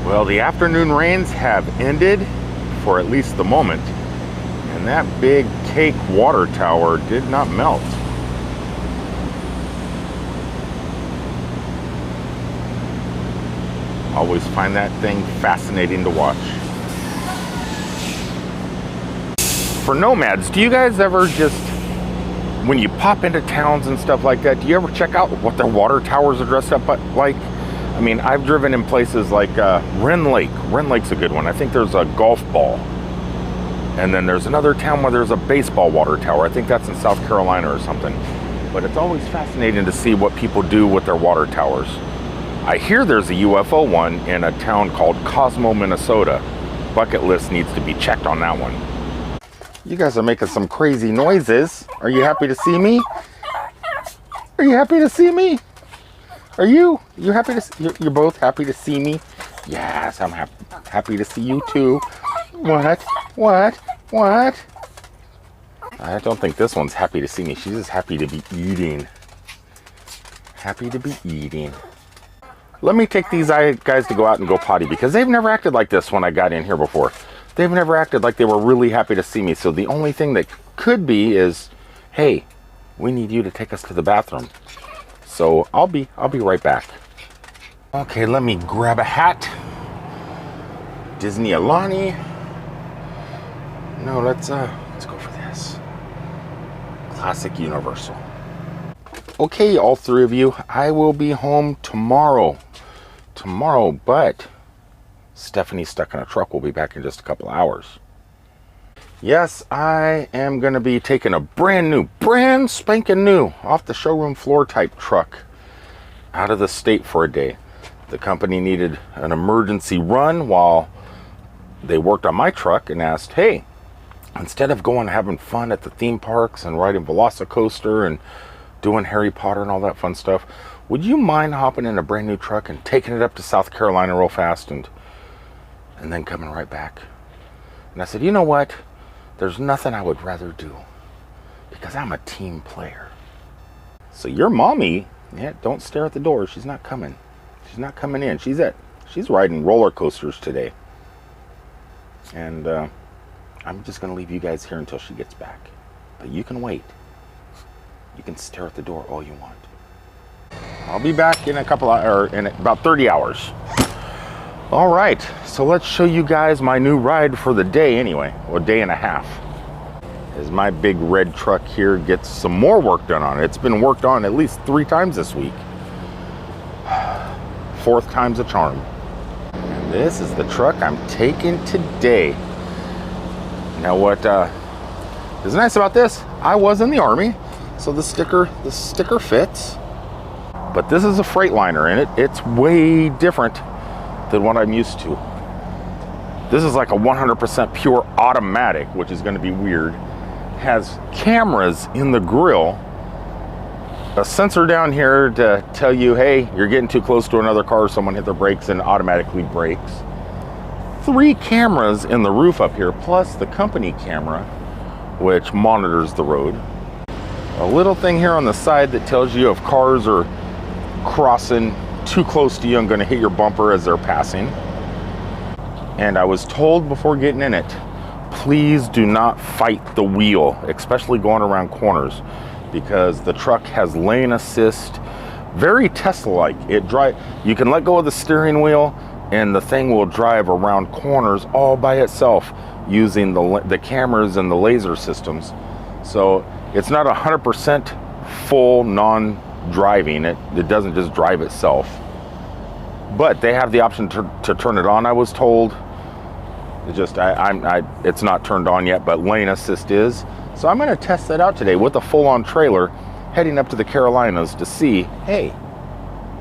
Well, the afternoon rains have ended for at least the moment, and that big cake water tower did not melt. Always find that thing fascinating to watch. For nomads, do you guys ever just, when you pop into towns and stuff like that, do you ever check out what their water towers are dressed up like? I mean, I've driven in places like Wren Lake. Wren Lake's a good one. I think there's a golf ball. And then there's another town where there's a baseball water tower. I think that's in South Carolina or something. But it's always fascinating to see what people do with their water towers. I hear there's a UFO one in a town called Cosmo, Minnesota. Bucket list needs to be checked on that one. You guys are making some crazy noises. Are you happy to see me? Are you happy to see me? Are you? You happy to? You're both happy to see me? Yes, I'm happy to see you too. What? What? What? I don't think this one's happy to see me. She's just happy to be eating. Happy to be eating. Let me take these guys to go out and go potty because they've never acted like this when I got in here before. They've never acted like they were really happy to see me. So the only thing that could be is, hey, we need you to take us to the bathroom. So I'll be right back. Okay, let me grab a hat. Disney Alani. No, let's go for this. Classic Universal. Okay, all three of you, I will be home tomorrow. But Stephanie's stuck in a truck. We'll be back in just a couple hours. Yes, I am going to be taking a brand spanking new, off the showroom floor type truck out of the state for a day. The company needed an emergency run while they worked on my truck and asked, hey, instead of going having fun at the theme parks and riding Velocicoaster and doing Harry Potter and all that fun stuff, would you mind hopping in a brand new truck and taking it up to South Carolina real fast and then coming right back? And I said, you know what? There's nothing I would rather do because I'm a team player. So your mommy, yeah, don't stare at the door. She's not coming. She's not coming in. She's riding roller coasters today. And I'm just going to leave you guys here until she gets back. But you can wait. You can stare at the door all you want. I'll be back in in about 30 hours. All right, so let's show you guys my new ride for the day anyway, or a day and a half. As my big red truck here gets some more work done on it. It's been worked on at least 3 times this week. 4th time's a charm. And this is the truck I'm taking today. Now what is nice about this, I was in the Army, so the sticker fits. But this is a freightliner, and it's way different than what I'm used to. This is like a 100% pure automatic, which is going to be weird. Has cameras in the grill, a sensor down here to tell you, hey, you're getting too close to another car, someone hit their brakes, and automatically brakes. 3 cameras in the roof up here, plus the company camera, which monitors the road. A little thing here on the side that tells you if cars are crossing too close to you and going to hit your bumper as they're passing. And I was told before getting in it, please do not fight the wheel, especially going around corners, because the truck has lane assist, very Tesla-like. You can let go of the steering wheel and the thing will drive around corners all by itself using the cameras and the laser systems. So it's not 100% full non-driving. It doesn't just drive itself. But they have the option to turn it on, I was told. It's not turned on yet, but lane assist is. So I'm going to test that out today with a full-on trailer heading up to the Carolinas to see, hey,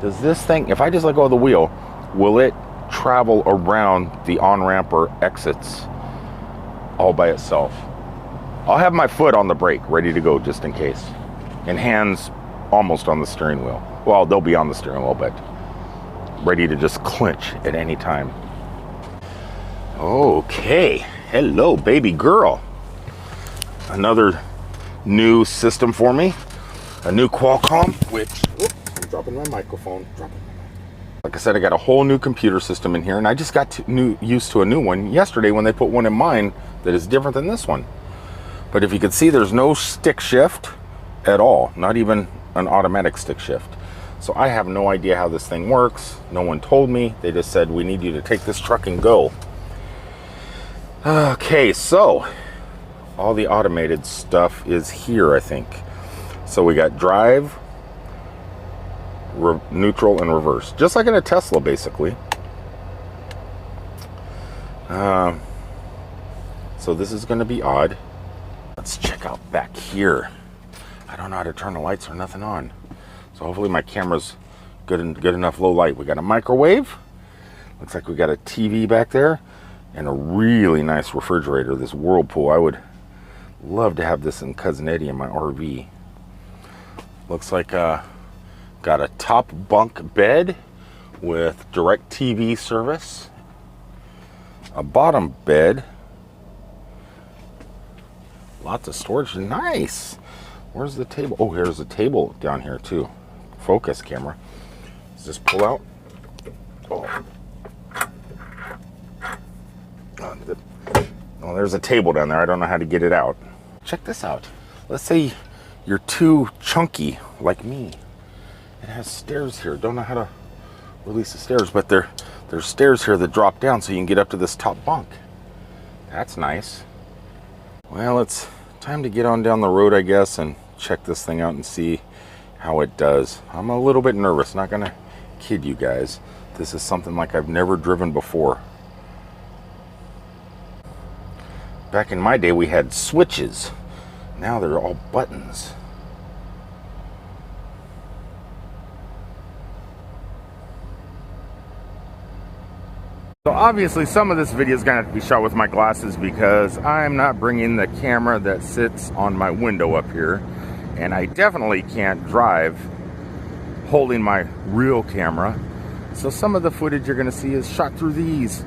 does this thing, if I just let go of the wheel, will it travel around the on-ramp or exits all by itself? I'll have my foot on the brake ready to go just in case, and hands almost on the steering wheel. Well, they'll be on the steering wheel, but ready to just clinch at any time. Okay, hello baby girl. Another new system for me, a new Qualcomm, which, I'm dropping my microphone, Like I said, I got a whole new computer system in here, and I just got used to a new one yesterday when they put one in mine that is different than this one. But if you can see, there's no stick shift at all, not even an automatic stick shift. So I have no idea how this thing works. No one told me. They just said, we need you to take this truck and go. Okay, so all the automated stuff is here, I think. So we got drive, neutral, and reverse, just like in a Tesla, basically. So this is going to be odd. Let's check out back here. I don't know how to turn the lights or nothing on, so hopefully my camera's good enough low light. We got a microwave. Looks like we got a TV back there, and a really nice refrigerator. This Whirlpool. I would love to have this in Cousin Eddie in my RV. Looks like got a top bunk bed with direct TV service. A bottom bed. Lots of storage. Nice. Where's the table? Oh, here's a table down here too. Focus camera. Does this pull out? Oh. Oh, there's a table down there. I don't know how to get it out. Check this out. Let's say you're too chunky like me. It has stairs here. Don't know how to release the stairs, but there's stairs here that drop down so you can get up to this top bunk. That's nice. Well, it's time to get on down the road, I guess, and check this thing out and see how it does. I'm a little bit nervous, not gonna kid you guys. This is something like I've never driven before. Back in my day, we had switches. Now they're all buttons. So obviously some of this video is going to have to be shot with my glasses because I'm not bringing the camera that sits on my window up here. And I definitely can't drive holding my real camera. So some of the footage you're going to see is shot through these.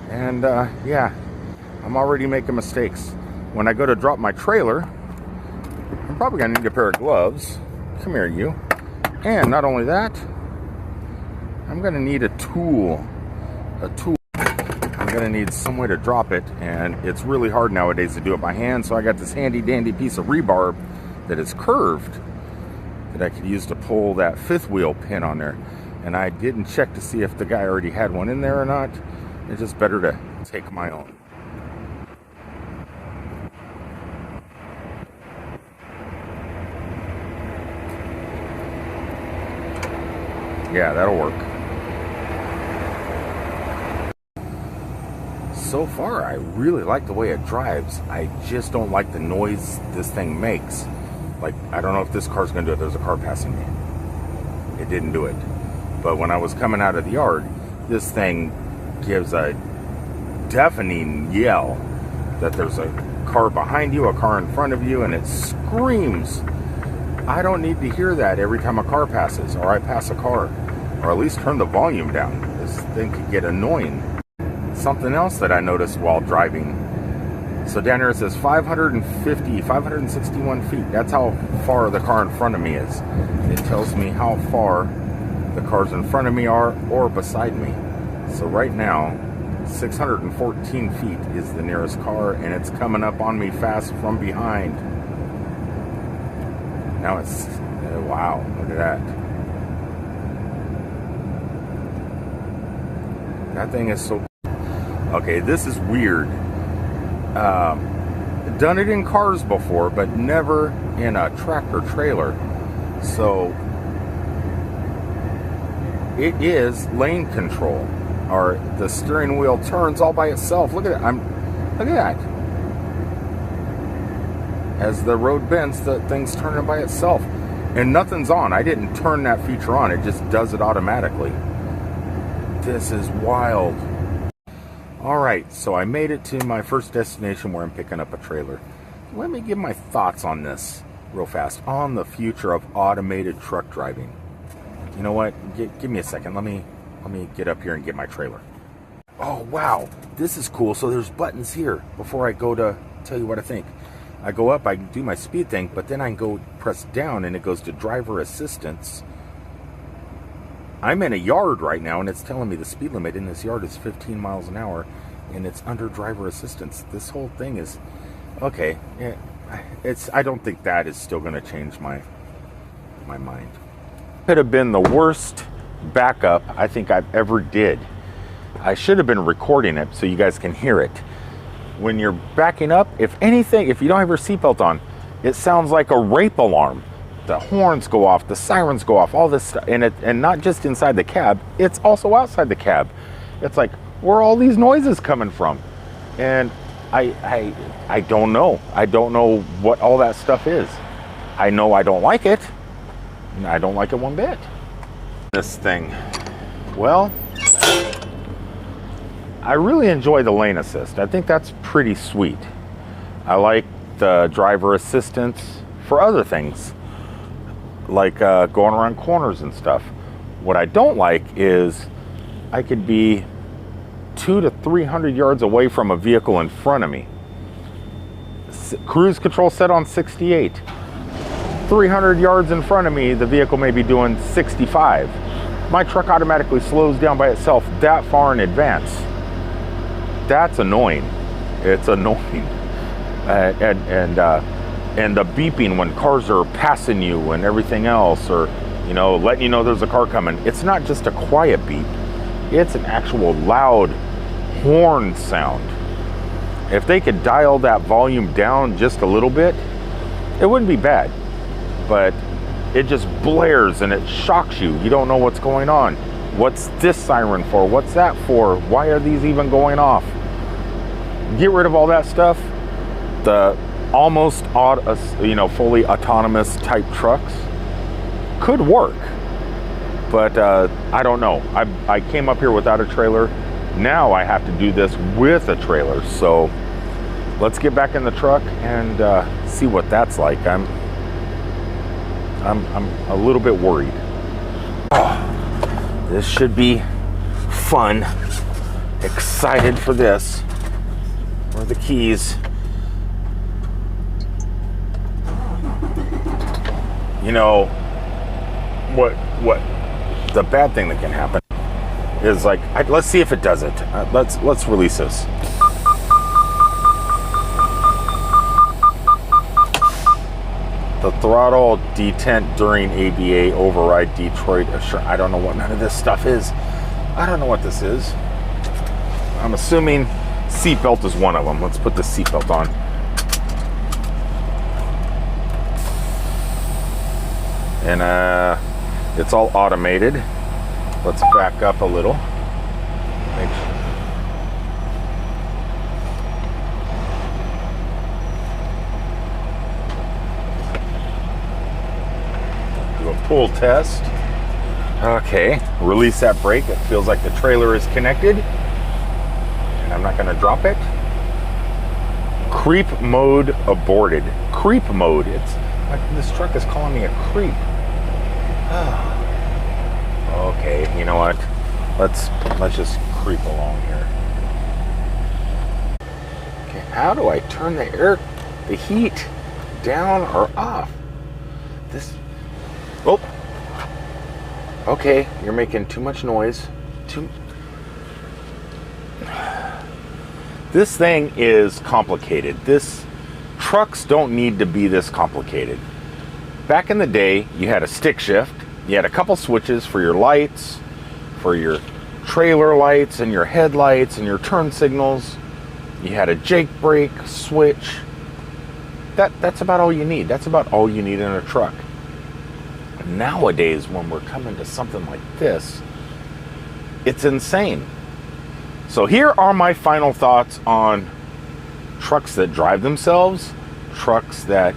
And yeah, I'm already making mistakes. When I go to drop my trailer, I'm probably going to need a pair of gloves. Come here, you. And not only that, I'm going to need a tool. I'm gonna need some way to drop it, and it's really hard nowadays to do it by hand, so I got this handy dandy piece of rebarb that is curved that I could use to pull that fifth wheel pin on there. And I didn't check to see if the guy already had one in there or not. It's just better to take my own. Yeah, that'll work. So far, I really like the way it drives. I just don't like the noise this thing makes. Like, I don't know if this car's gonna do it. There's a car passing me. It didn't do it. But when I was coming out of the yard, this thing gives a deafening yell that there's a car behind you, a car in front of you, and it screams. I don't need to hear that every time a car passes, or I pass a car, or at least turn the volume down. This thing could get annoying. Something else that I noticed while driving. So down here it says 561 feet. That's how far the car in front of me is. It tells me how far the cars in front of me are or beside me. So right now, 614 feet is the nearest car, and it's coming up on me fast from behind. Now it's, wow, look at that. That thing is so. Okay, this is weird. Done it in cars before, but never in a tractor trailer. So it is lane control, or the steering wheel turns all by itself. Look at it. Look at that. As the road bends, the thing's turning by itself, and nothing's on. I didn't turn that feature on. It just does it automatically. This is wild. Alright, so I made it to my first destination where I'm picking up a trailer. Let me give my thoughts on this real fast, on the future of automated truck driving. You know what? Give me a second. Let me get up here and get my trailer. Oh, wow. This is cool. So there's buttons here before I go to tell you what I think. I go up, I do my speed thing, but then I can go press down and it goes to driver assistance. I'm in a yard right now, and it's telling me the speed limit in this yard is 15 miles an hour, and it's under driver assistance. This whole thing is okay. Yeah, I don't think that is still going to change my mind. Could have been the worst backup I think I've ever did. I should have been recording it so you guys can hear it. When you're backing up, if anything, if you don't have your seatbelt on, it sounds like a rape alarm. The horns go off, the sirens go off, all this stuff, and not just inside the cab, it's also outside the cab. It's like, where are all these noises coming from? And I don't know. I don't know what all that stuff is. I know I don't like it. I don't like it one bit. This thing, well, I really enjoy the lane assist. I think that's pretty sweet. I like the driver assistance for other things, like going around corners and stuff. What I don't like is I could be 200 to 300 yards away from a vehicle in front of me. Cruise control set on 68. 300 yards in front of me, the vehicle may be doing 65. My truck automatically slows down by itself that far in advance. That's annoying. It's annoying. And the beeping when cars are passing you and everything else, or letting you know there's a car coming. It's not just a quiet beep. It's an actual loud horn sound. If they could dial that volume down just a little bit, it wouldn't be bad. But it just blares and it shocks you. You don't know what's going on. What's this siren for? What's that for? Why are these even going off? Get rid of all that stuff. The almost fully autonomous type trucks could work, but I don't know. I came up here without a trailer. Now I have to do this with a trailer. So let's get back in the truck and see what that's like. I'm a little bit worried. Oh, this should be fun. Excited for this. Where are the keys? What the bad thing that can happen is, like, let's see if it does it. Let's release this. The throttle detent during ABA override Detroit assurance. I don't know what none of this stuff is. I don't know what this is. I'm assuming seatbelt is one of them. Let's put the seatbelt on. And it's all automated. Let's back up a little. Make sure. Do a pull test. Okay, release that brake. It feels like the trailer is connected. And I'm not going to drop it. Creep mode aborted. Creep mode. It's like this truck is calling me a creep. Okay, you know what? Let's just creep along here. Okay, how do I turn the heat down or off? Oh. Okay, you're making too much noise. This thing is complicated. Trucks don't need to be this complicated. Back in the day, you had a stick shift. You had a couple switches for your lights, for your trailer lights and your headlights and your turn signals. You had a Jake brake switch. That's about all you need. That's about all you need in a truck. Nowadays, when we're coming to something like this, it's insane. So here are my final thoughts on trucks that drive themselves, trucks that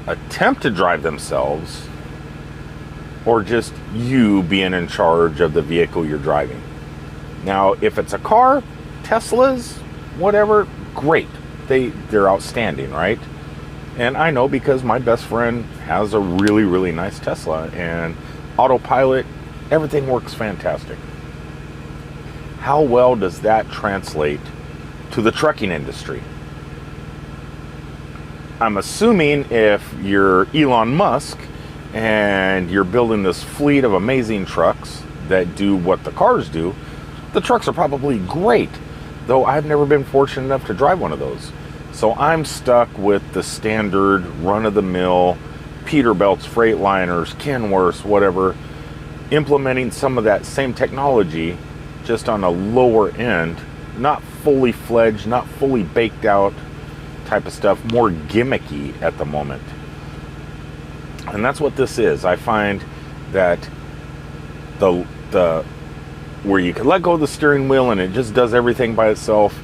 attempt to drive themselves, or just you being in charge of the vehicle you're driving. Now, if it's a car, Teslas, whatever, great. They're outstanding, right? And I know because my best friend has a really, really nice Tesla, and autopilot, everything works fantastic. How well does that translate to the trucking industry? I'm assuming if you're Elon Musk and you're building this fleet of amazing trucks that do what the cars do, the trucks are probably great, though I've never been fortunate enough to drive one of those. So I'm stuck with the standard run-of-the-mill Peterbilts, Freightliners, Kenworths, whatever, implementing some of that same technology just on a lower end, not fully fledged, not fully baked out type of stuff, more gimmicky at the moment. And that's what this is. I find that the where you can let go of the steering wheel and it just does everything by itself,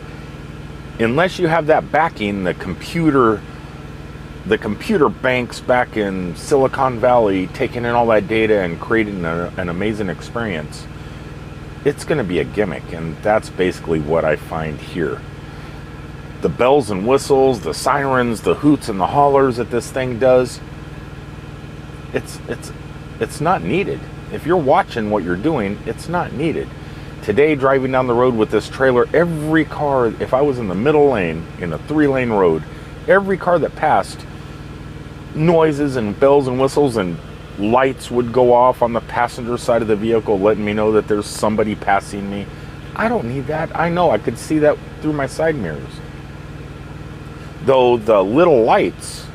unless you have that backing, the computer banks back in Silicon Valley taking in all that data and creating an amazing experience, it's going to be a gimmick. And that's basically what I find here. The bells and whistles, the sirens, the hoots and the hollers that this thing does, it's not needed. If you're watching what you're doing, it's not needed. Today, driving down the road with this trailer, every car, if I was in the middle lane, in a 3-lane road, every car that passed, noises and bells and whistles and lights would go off on the passenger side of the vehicle, letting me know that there's somebody passing me. I don't need that. I know I could see that through my side mirrors. Though the little lights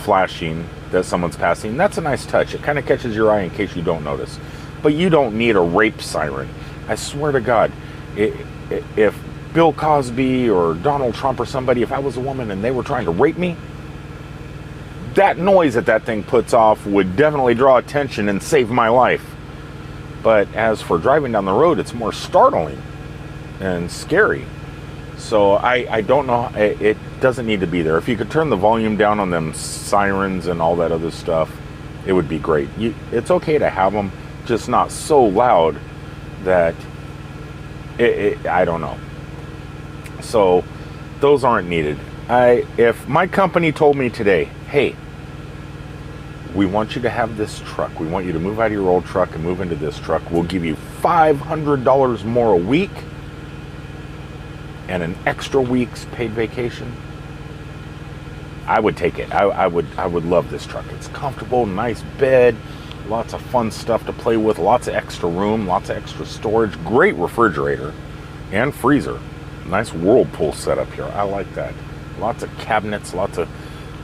flashing that someone's passing, that's a nice touch. It kind of catches your eye in case you don't notice. But you don't need a rape siren. I swear to God, if Bill Cosby or Donald Trump or somebody, if I was a woman and they were trying to rape me, that noise that thing puts off would definitely draw attention and save my life. But as for driving down the road, it's more startling and scary. So I don't know, it doesn't need to be there. If you could turn the volume down on them sirens and all that other stuff, it would be great. It's okay to have them, just not so loud that I don't know. So those aren't needed. If my company told me today, hey, we want you to have this truck, we want you to move out of your old truck and move into this truck, we'll give you $500 more a week and an extra week's paid vacation, I would take it. I would love this truck. It's comfortable, nice bed, lots of fun stuff to play with, lots of extra room, lots of extra storage, great refrigerator and freezer. Nice Whirlpool setup here. I like that. Lots of cabinets,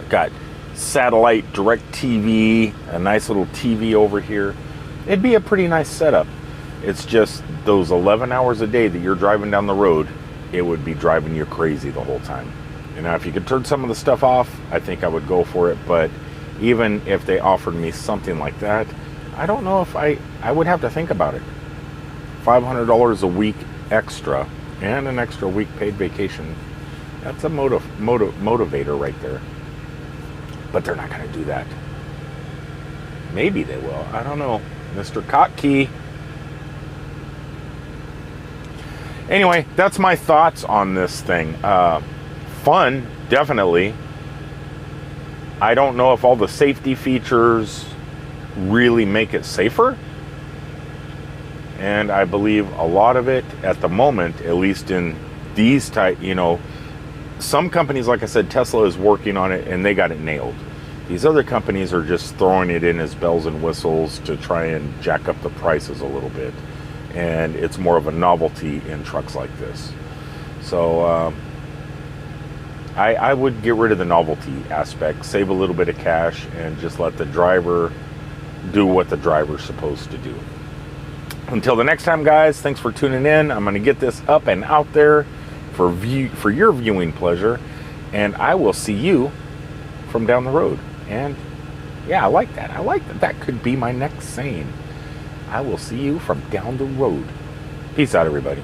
got satellite direct TV, a nice little TV over here. It'd be a pretty nice setup. It's just those 11 hours a day that you're driving down the road, it would be driving you crazy the whole time. You know, if you could turn some of the stuff off, I think I would go for it. But even if they offered me something like that, I don't know if I would have to think about it. $500 a week extra and an extra week paid vacation. That's a motivator right there. But they're not going to do that. Maybe they will. I don't know. Mr. Kottke. Anyway, that's my thoughts on this thing. Fun, definitely. I don't know if all the safety features really make it safer. And I believe a lot of it at the moment, at least in these type, some companies, like I said, Tesla is working on it and they got it nailed. These other companies are just throwing it in as bells and whistles to try and jack up the prices a little bit. And it's more of a novelty in trucks like this. So I would get rid of the novelty aspect, save a little bit of cash, and just let the driver do what the driver's supposed to do. Until the next time, guys, thanks for tuning in. I'm going to get this up and out there for your viewing pleasure, and I will see you from down the road. And yeah, I like that. I like that. That could be my next saying. I will see you from down the road. Peace out, everybody.